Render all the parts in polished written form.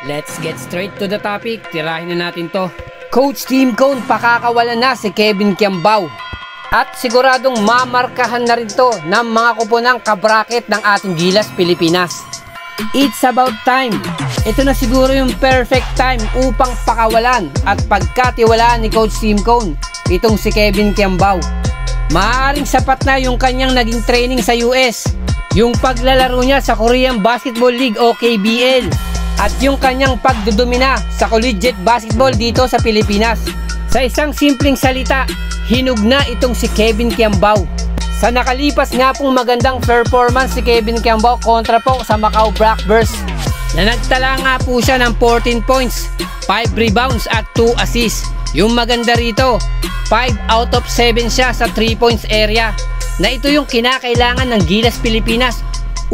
Let's get straight to the topic. Tirahin na natin to. Coach Tim Cone, pakakawalan na si Kevin Kiambao. At siguradong mamarkahan na rin to ng mga kuponang kabraket ng ating Gilas Pilipinas. It's about time. Ito na siguro yung perfect time upang pakawalan at pagkatiwalaan ni Coach Tim Cone itong si Kevin Kiambao. Maaaring sapat na yung kanyang naging training sa US, yung paglalaro niya sa Korean Basketball League o KBL, at yung kanyang pagdudumina sa collegiate basketball dito sa Pilipinas. Sa isang simpleng salita, hinug na itong si Kevin Kiambao. Sa nakalipas nga pong magandang performance si Kevin Kiambao kontra po sa Macau Blackbirds, na nagtala nga po siya ng 14 points, 5 rebounds at 2 assists. Yung maganda rito, 5 out of 7 siya sa 3 points area, na ito yung kinakailangan ng Gilas Pilipinas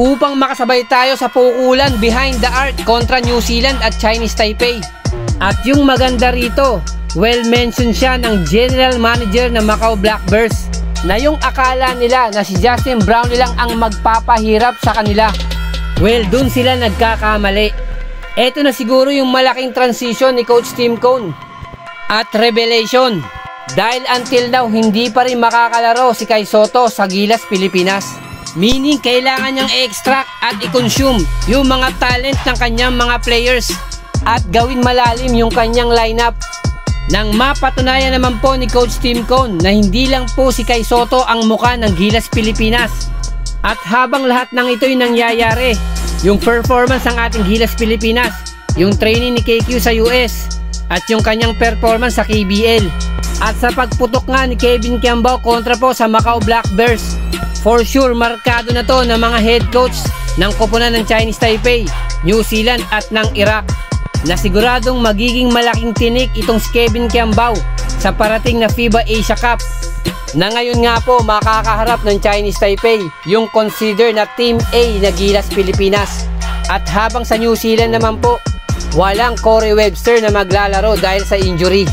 upang makasabay tayo sa pukulan behind the arc kontra New Zealand at Chinese Taipei. At yung maganda rito, well mentioned siya ng General Manager ng Macau Blackbirds, na yung akala nila na si Justin Brownlee lang ang magpapahirap sa kanila. Well, dun sila nagkakamali. Eto na siguro yung malaking transition ni Coach Tim Cone at revelation, dahil until now hindi pa rin makakalaro si Kai Sotto sa Gilas Pilipinas. Meaning kailangan niyang i-extract at i-consume yung mga talent ng kanyang mga players at gawin malalim yung kanyang lineup. Nang mapatunayan naman po ni Coach Tim Cone na hindi lang po si Kai Sotto ang muka ng Gilas Pilipinas. At habang lahat ng ito'y nangyayari, yung performance ng ating Gilas Pilipinas, yung training ni KQ sa US, at yung kanyang performance sa KBL, at sa pagputok nga ni Kevin Kiambao kontra po sa Macau Blackbirds, for sure markado na to ng mga head coach ng koponan ng Chinese Taipei, New Zealand at ng Iraq, na siguradong magiging malaking tinik itong si Kevin Kiambao sa parating na FIBA Asia Cup, na ngayon nga po makakaharap ng Chinese Taipei, yung consider na Team A na Gilas Pilipinas. At habang sa New Zealand naman po, walang Corey Webster na maglalaro dahil sa injury.